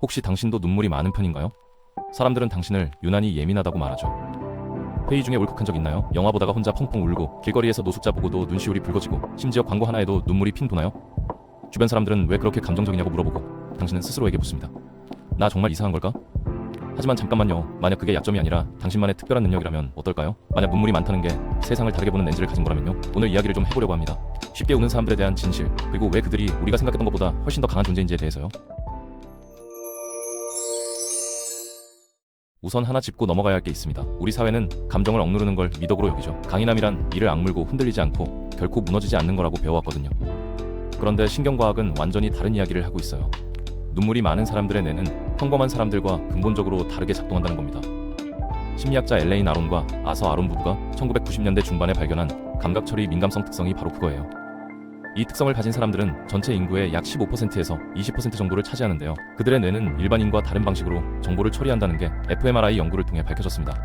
혹시 당신도 눈물이 많은 편인가요? 사람들은 당신을 유난히 예민하다고 말하죠. 회의 중에 울컥한 적 있나요? 영화 보다가 혼자 펑펑 울고, 길거리에서 노숙자 보고도 눈시울이 붉어지고, 심지어 광고 하나에도 눈물이 핑 도나요? 주변 사람들은 왜 그렇게 감정적이냐고 물어보고, 당신은 스스로에게 묻습니다. 나 정말 이상한 걸까? 하지만 잠깐만요. 만약 그게 약점이 아니라 당신만의 특별한 능력이라면 어떨까요? 만약 눈물이 많다는 게 세상을 다르게 보는 렌즈를 가진 거라면요. 오늘 이야기를 좀 해보려고 합니다. 쉽게 우는 사람들에 대한 진실, 그리고 왜 그들이 우리가 생각했던 것보다 훨씬 더 강한 존재인지에 대해서요. 우선 하나 짚고 넘어가야 할 게 있습니다. 우리 사회는 감정을 억누르는 걸 미덕으로 여기죠. 강인함이란 이를 악물고 흔들리지 않고 결코 무너지지 않는 거라고 배워왔거든요. 그런데 신경과학은 완전히 다른 이야기를 하고 있어요. 눈물이 많은 사람들의 뇌는 평범한 사람들과 근본적으로 다르게 작동한다는 겁니다. 심리학자 엘레인 아론과 아서 아론 부부가 1990년대 중반에 발견한 감각처리 민감성 특성이 바로 그거예요. 이 특성을 가진 사람들은 전체 인구의 약 15%에서 20% 정도를 차지하는데요. 그들의 뇌는 일반인과 다른 방식으로 정보를 처리한다는 게 fMRI 연구를 통해 밝혀졌습니다.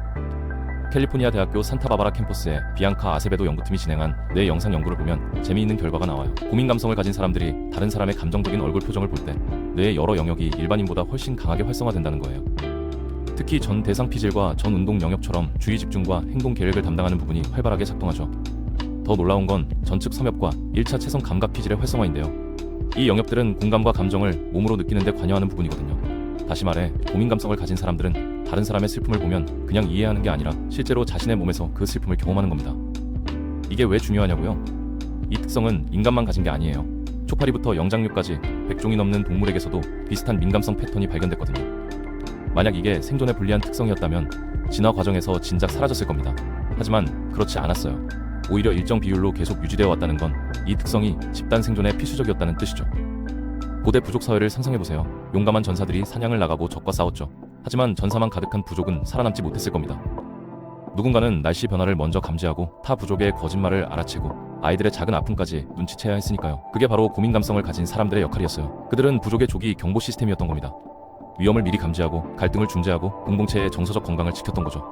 캘리포니아 대학교 산타바바라 캠퍼스의 비앙카 아세베도 연구팀이 진행한 뇌 영상 연구를 보면 재미있는 결과가 나와요. 고민 감성을 가진 사람들이 다른 사람의 감정적인 얼굴 표정을 볼 때 뇌의 여러 영역이 일반인보다 훨씬 강하게 활성화된다는 거예요. 특히 전 대상 피질과 전 운동 영역처럼 주의 집중과 행동 계획을 담당하는 부분이 활발하게 작동하죠. 더 놀라운 건 전측 섬엽과 1차 채성 감각 피질의 활성화인데요. 이 영역들은 공감과 감정을 몸으로 느끼는 데 관여하는 부분이거든요. 다시 말해, 고민 감성을 가진 사람들은 다른 사람의 슬픔을 보면 그냥 이해하는 게 아니라 실제로 자신의 몸에서 그 슬픔을 경험하는 겁니다. 이게 왜 중요하냐고요? 이 특성은 인간만 가진 게 아니에요. 초파리부터 영장류까지 100종이 넘는 동물에게서도 비슷한 민감성 패턴이 발견됐거든요. 만약 이게 생존에 불리한 특성이었다면 진화 과정에서 진작 사라졌을 겁니다. 하지만 그렇지 않았어요. 오히려 일정 비율로 계속 유지되어 왔다는 건 이 특성이 집단 생존에 필수적이었다는 뜻이죠. 고대 부족 사회를 상상해보세요. 용감한 전사들이 사냥을 나가고 적과 싸웠죠. 하지만 전사만 가득한 부족은 살아남지 못했을 겁니다. 누군가는 날씨 변화를 먼저 감지하고 타 부족의 거짓말을 알아채고 아이들의 작은 아픔까지 눈치채야 했으니까요. 그게 바로 고민 감성을 가진 사람들의 역할이었어요. 그들은 부족의 조기 경보 시스템이었던 겁니다. 위험을 미리 감지하고 갈등을 중재하고 공동체의 정서적 건강을 지켰던 거죠.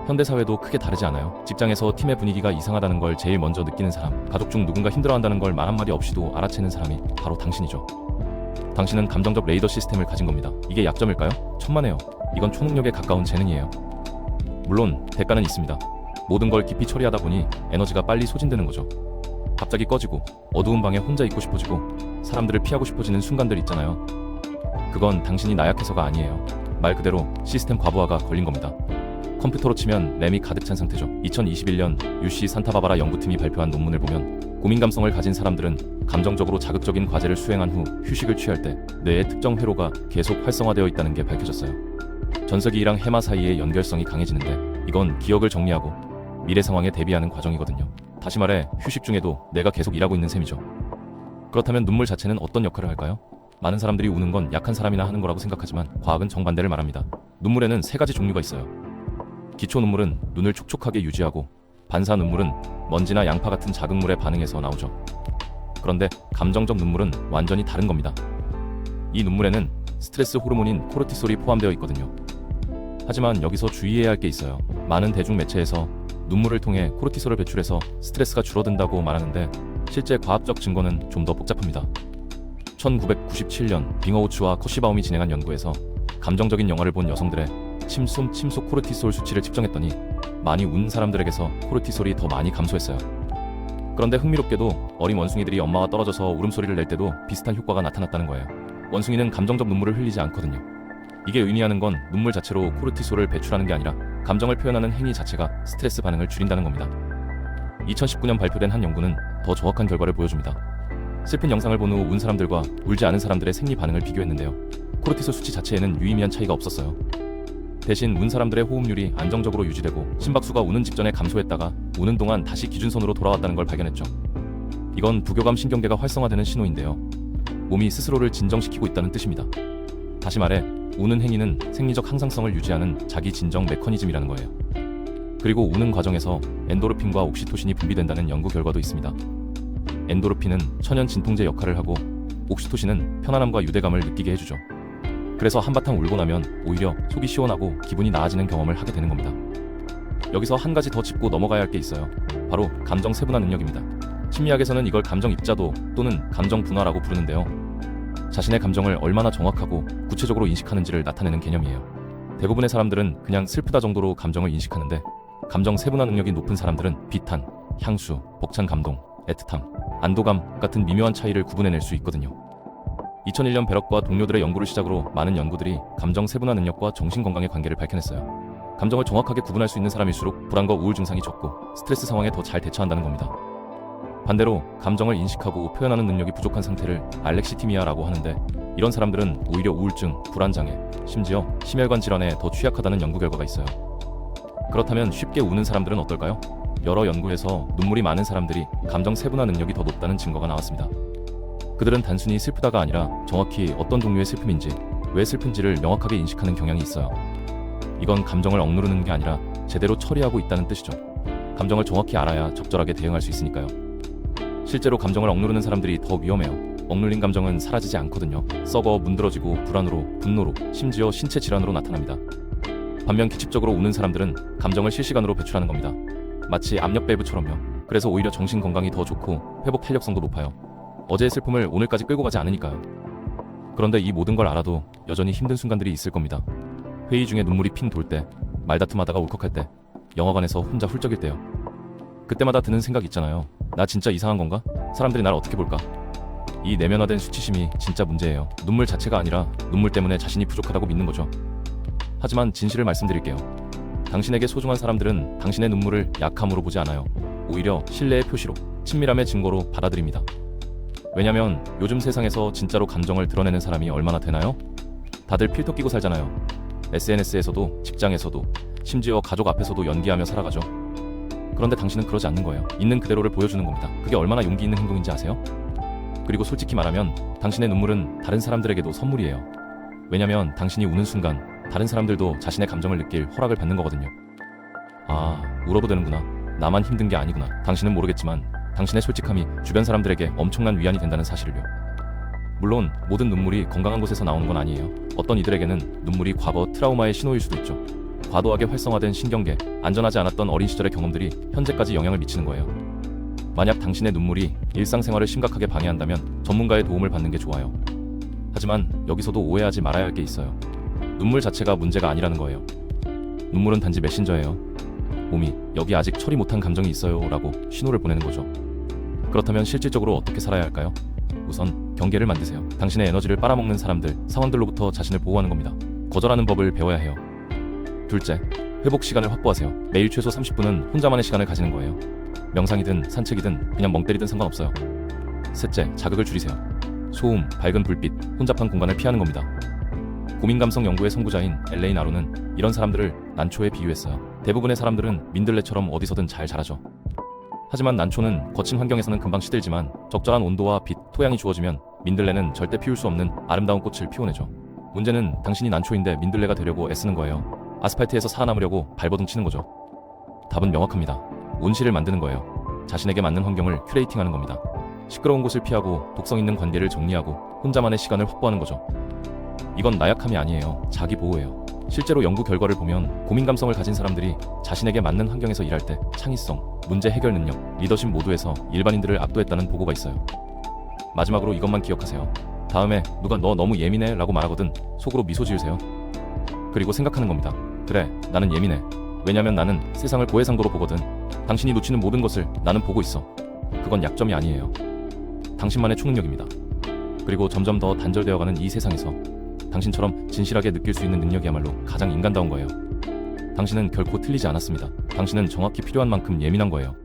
현대사회도 크게 다르지 않아요. 직장에서 팀의 분위기가 이상하다는 걸 제일 먼저 느끼는 사람, 가족 중 누군가 힘들어한다는 걸 말 한마디 없이도 알아채는 사람이 바로 당신이죠. 당신은 감정적 레이더 시스템을 가진 겁니다. 이게 약점일까요? 천만에요. 이건 초능력에 가까운 재능이에요. 물론 대가는 있습니다. 모든 걸 깊이 처리하다 보니 에너지가 빨리 소진되는 거죠. 갑자기 꺼지고 어두운 방에 혼자 있고 싶어지고 사람들을 피하고 싶어지는 순간들 있잖아요. 그건 당신이 나약해서가 아니에요. 말 그대로 시스템 과부하가 걸린 겁니다. 컴퓨터로 치면 램이 가득 찬 상태죠. 2021년 UC 산타바바라 연구팀이 발표한 논문을 보면 고민 감성을 가진 사람들은 감정적으로 자극적인 과제를 수행한 후 휴식을 취할 때 뇌의 특정 회로가 계속 활성화되어 있다는 게 밝혀졌어요. 전서기랑 해마 사이의 연결성이 강해지는데 이건 기억을 정리하고 미래 상황에 대비하는 과정이거든요. 다시 말해 휴식 중에도 뇌가 계속 일하고 있는 셈이죠. 그렇다면 눈물 자체는 어떤 역할을 할까요? 많은 사람들이 우는 건 약한 사람이나 하는 거라고 생각하지만 과학은 정반대를 말합니다. 눈물에는 3가지 종류가 있어요. 기초 눈물은 눈을 촉촉하게 유지하고, 반사 눈물은 먼지나 양파 같은 자극물에 반응해서 나오죠. 그런데 감정적 눈물은 완전히 다른 겁니다. 이 눈물에는 스트레스 호르몬인 코르티솔이 포함되어 있거든요. 하지만 여기서 주의해야 할 게 있어요. 많은 대중 매체에서 눈물을 통해 코르티솔을 배출해서 스트레스가 줄어든다고 말하는데 실제 과학적 증거는 좀 더 복잡합니다. 1997년 빙어우츠와 커시바움이 진행한 연구에서 감정적인 영화를 본 여성들의 침속 코르티솔 수치를 측정했더니 많이 운 사람들에게서 코르티솔이 더 많이 감소했어요. 그런데 흥미롭게도 어린 원숭이들이 엄마와 떨어져서 울음소리를 낼 때도 비슷한 효과가 나타났다는 거예요. 원숭이는 감정적 눈물을 흘리지 않거든요. 이게 의미하는 건 눈물 자체로 코르티솔을 배출하는 게 아니라 감정을 표현하는 행위 자체가 스트레스 반응을 줄인다는 겁니다. 2019년 발표된 한 연구는 더 정확한 결과를 보여줍니다. 슬픈 영상을 본 후 운 사람들과 울지 않은 사람들의 생리 반응을 비교했는데요. 코르티솔 수치 자체에는 유의미한 차이가 없었어요. 대신 운 사람들의 호흡률이 안정적으로 유지되고 심박수가 우는 직전에 감소했다가 우는 동안 다시 기준선으로 돌아왔다는 걸 발견했죠. 이건 부교감 신경계가 활성화되는 신호인데요. 몸이 스스로를 진정시키고 있다는 뜻입니다. 다시 말해 우는 행위는 생리적 항상성을 유지하는 자기 진정 메커니즘이라는 거예요. 그리고 우는 과정에서 엔도르핀과 옥시토신이 분비된다는 연구 결과도 있습니다. 엔도르핀은 천연 진통제 역할을 하고 옥시토신은 편안함과 유대감을 느끼게 해주죠. 그래서 한바탕 울고 나면 오히려 속이 시원하고 기분이 나아지는 경험을 하게 되는 겁니다. 여기서 한 가지 더 짚고 넘어가야 할 게 있어요. 바로 감정 세분화 능력입니다. 심리학에서는 이걸 감정 입자도 또는 감정 분화라고 부르는데요. 자신의 감정을 얼마나 정확하고 구체적으로 인식하는지를 나타내는 개념이에요. 대부분의 사람들은 그냥 슬프다 정도로 감정을 인식하는데, 감정 세분화 능력이 높은 사람들은 비탄, 향수, 벅찬 감동, 애틋함, 안도감 같은 미묘한 차이를 구분해낼 수 있거든요. 2001년 베럭과 동료들의 연구를 시작으로 많은 연구들이 감정 세분화 능력과 정신건강의 관계를 밝혀냈어요. 감정을 정확하게 구분할 수 있는 사람일수록 불안과 우울 증상이 적고 스트레스 상황에 더 잘 대처한다는 겁니다. 반대로 감정을 인식하고 표현하는 능력이 부족한 상태를 알렉시티미아라고 하는데, 이런 사람들은 오히려 우울증, 불안장애, 심지어 심혈관 질환에 더 취약하다는 연구 결과가 있어요. 그렇다면 쉽게 우는 사람들은 어떨까요? 여러 연구에서 눈물이 많은 사람들이 감정 세분화 능력이 더 높다는 증거가 나왔습니다. 그들은 단순히 슬프다가 아니라 정확히 어떤 종류의 슬픔인지, 왜 슬픈지를 명확하게 인식하는 경향이 있어요. 이건 감정을 억누르는 게 아니라 제대로 처리하고 있다는 뜻이죠. 감정을 정확히 알아야 적절하게 대응할 수 있으니까요. 실제로 감정을 억누르는 사람들이 더 위험해요. 억눌린 감정은 사라지지 않거든요. 썩어 문드러지고 불안으로, 분노로, 심지어 신체 질환으로 나타납니다. 반면 규칙적으로 우는 사람들은 감정을 실시간으로 배출하는 겁니다. 마치 압력 밸브처럼요. 그래서 오히려 정신 건강이 더 좋고 회복 탄력성도 높아요. 어제의 슬픔을 오늘까지 끌고 가지 않으니까요. 그런데 이 모든 걸 알아도 여전히 힘든 순간들이 있을 겁니다. 회의 중에 눈물이 핑 돌 때, 말다툼하다가 울컥할 때, 영화관에서 혼자 훌쩍일 때요. 그때마다 드는 생각 있잖아요. 나 진짜 이상한 건가? 사람들이 날 어떻게 볼까? 이 내면화된 수치심이 진짜 문제예요. 눈물 자체가 아니라 눈물 때문에 자신이 부족하다고 믿는 거죠. 하지만 진실을 말씀드릴게요. 당신에게 소중한 사람들은 당신의 눈물을 약함으로 보지 않아요. 오히려 신뢰의 표시로, 친밀함의 증거로 받아들입니다. 왜냐면 요즘 세상에서 진짜로 감정을 드러내는 사람이 얼마나 되나요? 다들 필터 끼고 살잖아요. SNS에서도, 직장에서도, 심지어 가족 앞에서도 연기하며 살아가죠. 그런데 당신은 그러지 않는 거예요. 있는 그대로를 보여주는 겁니다. 그게 얼마나 용기 있는 행동인지 아세요? 그리고 솔직히 말하면 당신의 눈물은 다른 사람들에게도 선물이에요. 왜냐면 당신이 우는 순간 다른 사람들도 자신의 감정을 느낄 허락을 받는 거거든요. 아, 울어도 되는구나. 나만 힘든 게 아니구나. 당신은 모르겠지만 당신의 솔직함이 주변 사람들에게 엄청난 위안이 된다는 사실을요. 물론 모든 눈물이 건강한 곳에서 나오는 건 아니에요. 어떤 이들에게는 눈물이 과거 트라우마의 신호일 수도 있죠. 과도하게 활성화된 신경계, 안전하지 않았던 어린 시절의 경험들이 현재까지 영향을 미치는 거예요. 만약 당신의 눈물이 일상생활을 심각하게 방해한다면 전문가의 도움을 받는 게 좋아요. 하지만 여기서도 오해하지 말아야 할 게 있어요. 눈물 자체가 문제가 아니라는 거예요. 눈물은 단지 메신저예요. 몸이 여기 아직 처리 못한 감정이 있어요 라고 신호를 보내는 거죠. 그렇다면 실질적으로 어떻게 살아야 할까요? 우선 경계를 만드세요. 당신의 에너지를 빨아먹는 사람들, 상황들로부터 자신을 보호하는 겁니다. 거절하는 법을 배워야 해요. 둘째, 회복 시간을 확보하세요. 매일 최소 30분은 혼자만의 시간을 가지는 거예요. 명상이든 산책이든 그냥 멍 때리든 상관없어요. 셋째, 자극을 줄이세요. 소음, 밝은 불빛, 혼잡한 공간을 피하는 겁니다. 고민감성 연구의 선구자인 엘레인 아로는 이런 사람들을 난초에 비유했어요. 대부분의 사람들은 민들레처럼 어디서든 잘 자라죠. 하지만 난초는 거친 환경에서는 금방 시들지만 적절한 온도와 빛, 토양이 주어지면 민들레는 절대 피울 수 없는 아름다운 꽃을 피워내죠. 문제는 당신이 난초인데 민들레가 되려고 애쓰는 거예요. 아스팔트에서 살아남으려고 발버둥 치는 거죠. 답은 명확합니다. 온실을 만드는 거예요. 자신에게 맞는 환경을 큐레이팅하는 겁니다. 시끄러운 곳을 피하고 독성 있는 관계를 정리하고 혼자만의 시간을 확보하는 거죠. 이건 나약함이 아니에요. 자기 보호예요. 실제로 연구 결과를 보면 고민 감성을 가진 사람들이 자신에게 맞는 환경에서 일할 때 창의성, 문제 해결 능력, 리더십 모두에서 일반인들을 압도했다는 보고가 있어요. 마지막으로 이것만 기억하세요. 다음에 누가 너 너무 예민해 라고 말하거든 속으로 미소 지으세요. 그리고 생각하는 겁니다. 그래, 나는 예민해. 왜냐면 나는 세상을 고해상도로 보거든. 당신이 놓치는 모든 것을 나는 보고 있어. 그건 약점이 아니에요. 당신만의 초능력입니다. 그리고 점점 더 단절되어가는 이 세상에서 당신처럼 진실하게 느낄 수 있는 능력이야말로 가장 인간다운 거예요. 당신은 결코 틀리지 않았습니다. 당신은 정확히 필요한 만큼 예민한 거예요.